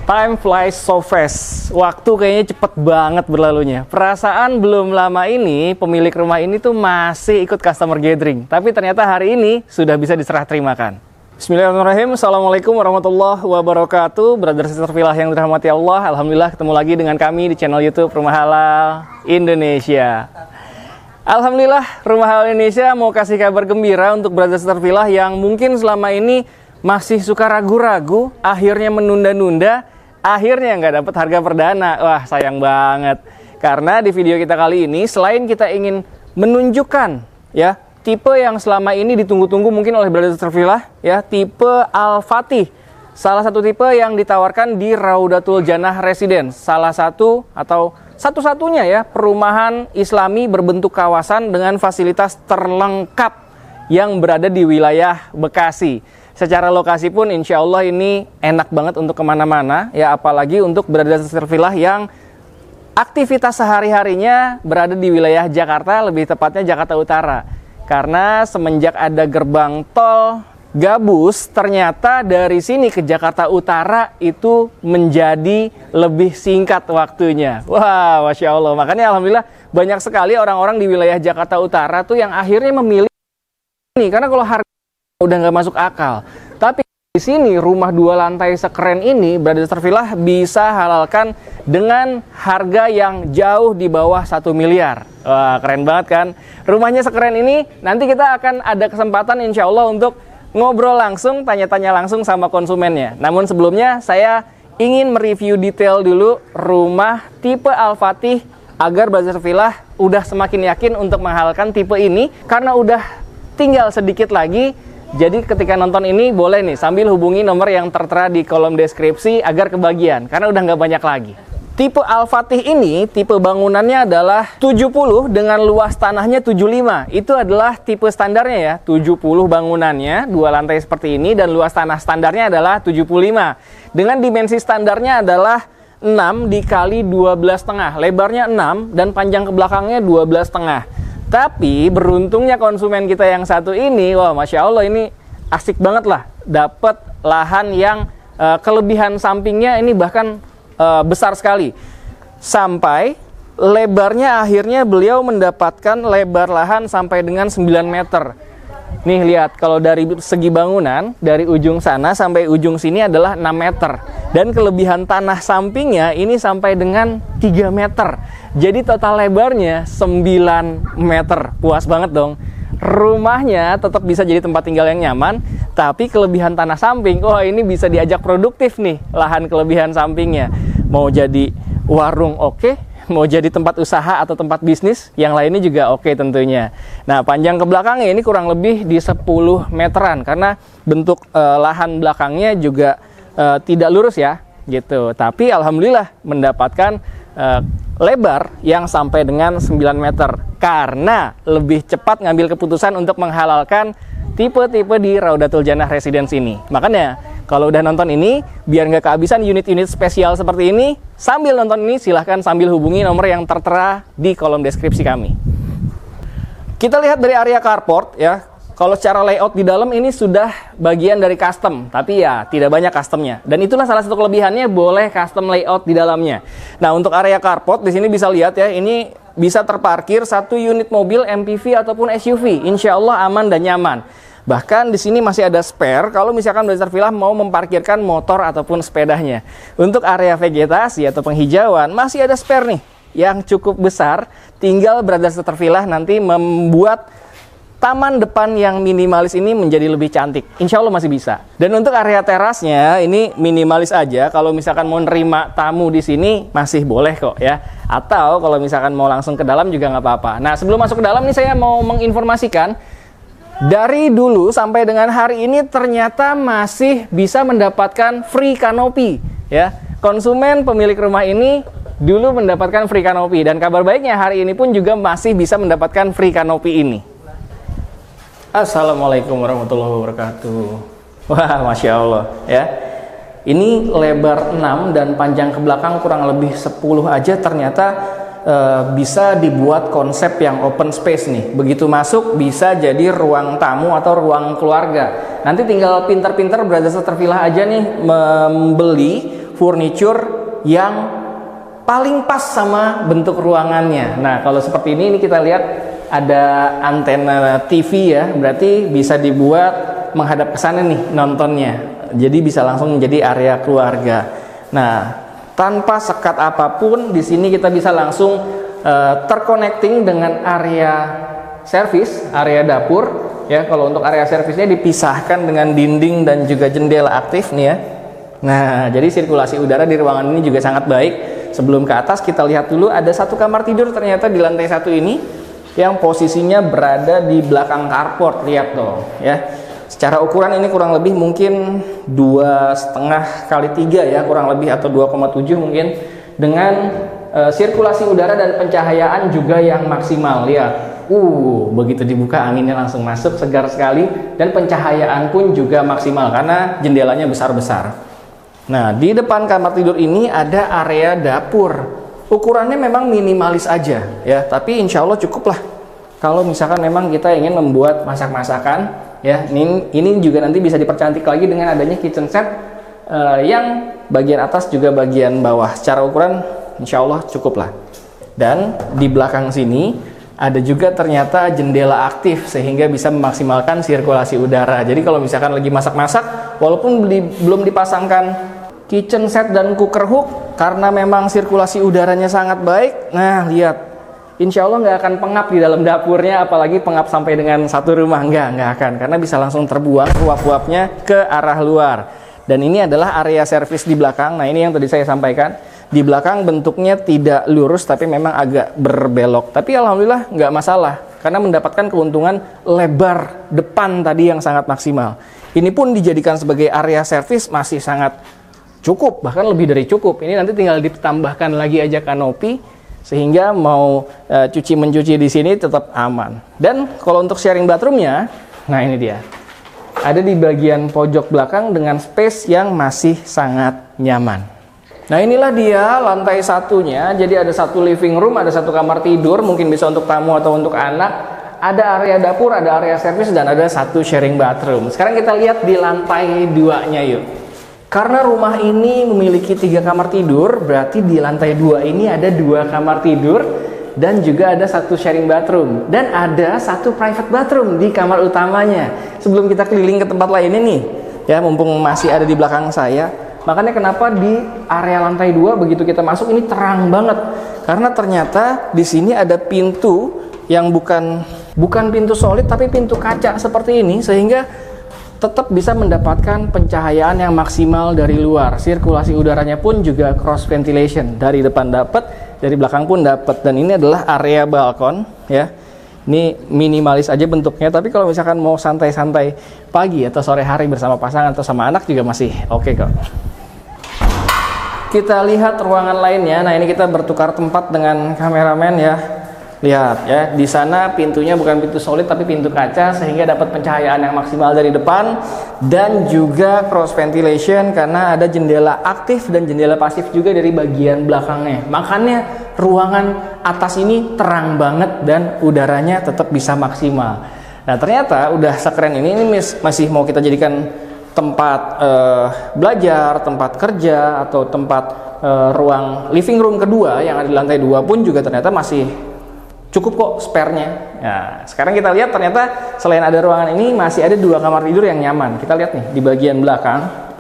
Time flies so fast. Waktu kayaknya cepet banget berlalunya. Perasaan belum lama ini pemilik rumah ini tuh masih ikut customer gathering. Tapi ternyata hari ini sudah bisa diserah terimakan. Bismillahirrahmanirrahim. Assalamualaikum warahmatullahi wabarakatuh. Brother sister Fillah yang dirahmati Allah. Alhamdulillah ketemu lagi dengan kami di channel YouTube Rumah Halal Indonesia. Alhamdulillah Rumah Halal Indonesia mau kasih kabar gembira untuk brother sister Fillah yang mungkin selama ini masih suka ragu-ragu, akhirnya menunda-nunda, akhirnya nggak dapat harga perdana. Wah, sayang banget. Karena di video kita kali ini, selain kita ingin menunjukkan ya tipe yang selama ini ditunggu-tunggu mungkin oleh brother Fillah, ya tipe Al-Fatih. Salah satu tipe yang ditawarkan di Raudatul Jannah Residence. Salah satu atau satu-satunya ya perumahan Islami berbentuk kawasan dengan fasilitas terlengkap yang berada di wilayah Bekasi. Secara lokasi pun insya Allah ini enak banget untuk kemana-mana, ya apalagi untuk brother sister Fillah yang aktivitas sehari-harinya berada di wilayah Jakarta, lebih tepatnya Jakarta Utara. Karena semenjak ada gerbang tol Gabus, ternyata dari sini ke Jakarta Utara itu menjadi lebih singkat waktunya. Wah, Masya Allah. Makanya Alhamdulillah banyak sekali orang-orang di wilayah Jakarta Utara tuh yang akhirnya memilih ini. Karena kalau harga udah nggak masuk akal. Tapi di sini rumah 2 lantai sekeren ini brother sister Fillah bisa halalkan dengan harga yang jauh di bawah 1 miliar. Wah, keren banget kan? Rumahnya sekeren ini, nanti kita akan ada kesempatan insya Allah untuk ngobrol langsung, tanya-tanya langsung sama konsumennya. Namun sebelumnya saya ingin mereview detail dulu rumah tipe Al-Fatih agar brother sister Fillah udah semakin yakin untuk menghalalkan tipe ini karena udah tinggal sedikit lagi. Jadi ketika nonton ini boleh nih sambil hubungi nomor yang tertera di kolom deskripsi agar kebagian karena udah nggak banyak lagi. Tipe Al-Fatih ini tipe bangunannya adalah 70 dengan luas tanahnya 75. Itu adalah tipe standarnya ya, 70 bangunannya, 2 lantai seperti ini dan luas tanah standarnya adalah 75. Dengan dimensi standarnya adalah 6 dikali 12,5. Lebarnya 6 dan panjang ke belakangnya 12,5. Tapi beruntungnya konsumen kita yang satu ini, wah Masya Allah ini asik banget lah. Dapat lahan yang kelebihan sampingnya ini bahkan besar sekali. Sampai lebarnya akhirnya beliau mendapatkan lebar lahan sampai dengan 9 meter. Nih lihat, kalau dari segi bangunan, dari ujung sana sampai ujung sini adalah 6 meter. Dan kelebihan tanah sampingnya ini sampai dengan 3 meter. Jadi total lebarnya 9 meter. Puas banget dong. Rumahnya tetap bisa jadi tempat tinggal yang nyaman, tapi kelebihan tanah samping, wah ini bisa diajak produktif nih, lahan kelebihan sampingnya. Mau jadi warung oke, mau jadi tempat usaha atau tempat bisnis, yang lainnya juga oke tentunya. Nah, panjang ke belakangnya ini kurang lebih di 10 meteran, karena bentuk lahan belakangnya juga tidak lurus ya, gitu. Tapi Alhamdulillah mendapatkan lebar yang sampai dengan 9 meter karena lebih cepat ngambil keputusan untuk menghalalkan tipe-tipe di Raudatul Jannah Residence ini. Makanya kalau udah nonton ini biar nggak kehabisan unit-unit spesial seperti ini, sambil nonton ini silahkan sambil hubungi nomor yang tertera di kolom deskripsi kami. Kita lihat dari area carport ya. Kalau secara layout di dalam ini sudah bagian dari custom, tapi ya tidak banyak customnya. Dan itulah salah satu kelebihannya, boleh custom layout di dalamnya. Nah, untuk area carport di sini bisa lihat ya, ini bisa terparkir 1 unit mobil MPV ataupun SUV. Insya Allah aman dan nyaman. Bahkan di sini masih ada spare kalau misalkan brother Fillah mau memparkirkan motor ataupun sepedanya. Untuk area vegetasi atau penghijauan masih ada spare nih yang cukup besar. Tinggal brother Fillah nanti membuat taman depan yang minimalis ini menjadi lebih cantik. Insya Allah masih bisa. Dan untuk area terasnya ini minimalis aja. Kalau misalkan mau nerima tamu di sini masih boleh kok ya. Atau kalau misalkan mau langsung ke dalam juga nggak apa-apa. Nah, sebelum masuk ke dalam nih saya mau menginformasikan dari dulu sampai dengan hari ini ternyata masih bisa mendapatkan free kanopi ya. Konsumen pemilik rumah ini dulu mendapatkan free kanopi dan kabar baiknya hari ini pun juga masih bisa mendapatkan free kanopi ini. Assalamualaikum warahmatullahi wabarakatuh. Wah, Masya Allah ya. Ini lebar 6 dan panjang ke belakang kurang lebih 10 aja ternyata bisa dibuat konsep yang open space nih. Begitu masuk bisa jadi ruang tamu atau ruang keluarga. Nanti tinggal pintar-pintar brother sister Fillah aja nih membeli furniture yang paling pas sama bentuk ruangannya. Nah, kalau seperti ini kita lihat ada antena TV ya, berarti bisa dibuat menghadap ke sana nih nontonnya. Jadi bisa langsung menjadi area keluarga. Nah, tanpa sekat apapun di sini kita bisa langsung terconnecting dengan area servis, area dapur ya. Kalau untuk area servisnya dipisahkan dengan dinding dan juga jendela aktif nih ya. Nah, jadi sirkulasi udara di ruangan ini juga sangat baik. Sebelum ke atas kita lihat dulu ada satu kamar tidur ternyata di lantai 1 ini yang posisinya berada di belakang carport. Lihat tuh ya. Secara ukuran ini kurang lebih mungkin 2,5 kali 3 ya, kurang lebih, atau 2,7 mungkin, dengan sirkulasi udara dan pencahayaan juga yang maksimal. Lihat, begitu dibuka anginnya langsung masuk, segar sekali, dan pencahayaan pun juga maksimal karena jendelanya besar-besar. Nah, di depan kamar tidur ini ada area dapur. Ukurannya memang minimalis aja ya, tapi insya Allah cukup lah kalau misalkan memang kita ingin membuat masak-masakan ya. Ini juga nanti bisa dipercantik lagi dengan adanya kitchen set yang bagian atas juga bagian bawah. Secara ukuran insya Allah cukup lah. Dan di belakang sini ada juga ternyata jendela aktif sehingga bisa memaksimalkan sirkulasi udara. Jadi kalau misalkan lagi masak-masak, walaupun belum dipasangkan kitchen set dan cooker hook, karena memang sirkulasi udaranya sangat baik, nah lihat, insya Allah nggak akan pengap di dalam dapurnya, apalagi pengap sampai dengan satu rumah, nggak akan, karena bisa langsung terbuang uap-uapnya ke arah luar. Dan ini adalah area servis di belakang. Nah, ini yang tadi saya sampaikan, di belakang bentuknya tidak lurus tapi memang agak berbelok, tapi alhamdulillah nggak masalah karena mendapatkan keuntungan lebar depan tadi yang sangat maksimal. Ini pun dijadikan sebagai area servis masih sangat cukup, bahkan lebih dari cukup. Ini nanti tinggal ditambahkan lagi aja kanopi sehingga mau cuci mencuci di sini tetap aman. Dan kalau untuk sharing bathroomnya, nah ini dia, ada di bagian pojok belakang dengan space yang masih sangat nyaman. Nah, inilah dia lantai satunya. Jadi ada satu living room, ada satu kamar tidur, mungkin bisa untuk tamu atau untuk anak. Ada area dapur, ada area servis, dan ada satu sharing bathroom. Sekarang kita lihat di lantai 2-nya yuk. Karena rumah ini memiliki 3 kamar tidur, berarti di lantai 2 ini ada 2 kamar tidur dan juga ada satu sharing bathroom, dan ada satu private bathroom di kamar utamanya. Sebelum kita keliling ke tempat lainnya nih ya, mumpung masih ada di belakang saya, makanya kenapa di area lantai 2 begitu kita masuk ini terang banget, karena ternyata di sini ada pintu yang bukan pintu solid tapi pintu kaca seperti ini, sehingga tetap bisa mendapatkan pencahayaan yang maksimal dari luar. Sirkulasi udaranya pun juga cross ventilation, dari depan dapat, dari belakang pun dapat. Dan ini adalah area balkon ya. Ini minimalis aja bentuknya, tapi kalau misalkan mau santai-santai pagi atau sore hari bersama pasangan atau sama anak juga masih oke kok. Kita lihat ruangan lainnya. Nah, ini kita bertukar tempat dengan kameramen ya. Lihat ya, di sana pintunya bukan pintu solid tapi pintu kaca, sehingga dapat pencahayaan yang maksimal dari depan dan juga cross ventilation karena ada jendela aktif dan jendela pasif juga dari bagian belakangnya. Makanya ruangan atas ini terang banget dan udaranya tetap bisa maksimal. Nah, ternyata udah sekeren ini masih mau kita jadikan tempat belajar, tempat kerja, atau tempat ruang living room kedua yang ada di lantai 2 pun juga ternyata masih cukup kok spare-nya. Nah, sekarang kita lihat ternyata selain ada ruangan ini masih ada 2 kamar tidur yang nyaman. Kita lihat nih di bagian belakang.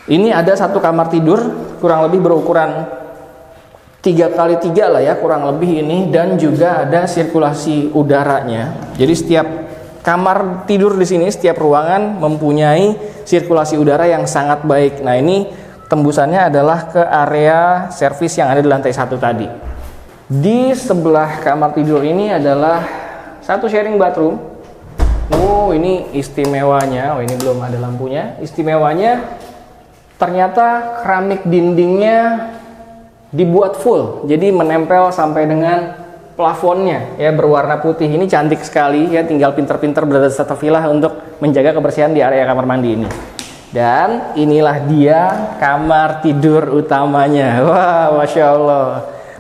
Ini ada satu kamar tidur kurang lebih berukuran 3x3 lah ya, kurang lebih ini, dan juga ada sirkulasi udaranya. Jadi setiap kamar tidur di sini, setiap ruangan mempunyai sirkulasi udara yang sangat baik. Nah, ini tembusannya adalah ke area servis yang ada di lantai 1 tadi. Di sebelah kamar tidur ini adalah satu sharing bathroom. Ini istimewanya. Ini belum ada lampunya. Istimewanya ternyata keramik dindingnya dibuat full. Jadi menempel sampai dengan plafonnya ya, berwarna putih. Ini cantik sekali ya, tinggal pinter-pinter beradastafillah untuk menjaga kebersihan di area kamar mandi ini. Dan inilah dia kamar tidur utamanya. Wah, Masya Allah.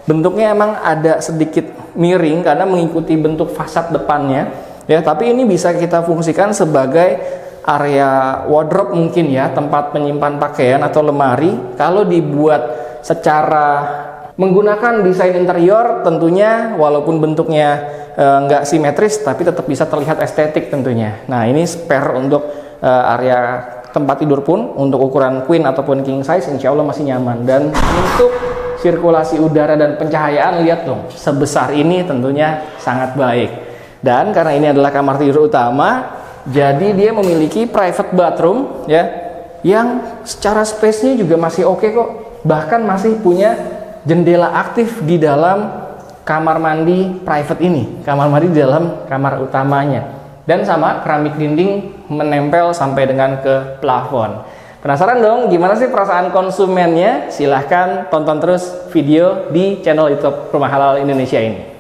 Bentuknya emang ada sedikit miring karena mengikuti bentuk fasad depannya ya, tapi ini bisa kita fungsikan sebagai area wardrobe mungkin ya, tempat menyimpan pakaian atau lemari. Kalau dibuat secara menggunakan desain interior, tentunya walaupun bentuknya nggak simetris, tapi tetap bisa terlihat estetik tentunya. Nah, ini spare untuk area tempat tidur pun, untuk ukuran queen ataupun king size, insya Allah masih nyaman. Dan untuk sirkulasi udara dan pencahayaan, lihat dong, sebesar ini tentunya sangat baik. Dan karena ini adalah kamar tidur utama, jadi dia memiliki private bathroom ya, yang secara space-nya juga masih oke kok. Bahkan masih punya jendela aktif di dalam kamar mandi private ini, kamar mandi di dalam kamar utamanya. Dan sama, keramik dinding menempel sampai dengan ke plafon. Penasaran dong gimana sih perasaan konsumennya? Silahkan tonton terus video di channel YouTube Rumah Halal Indonesia ini.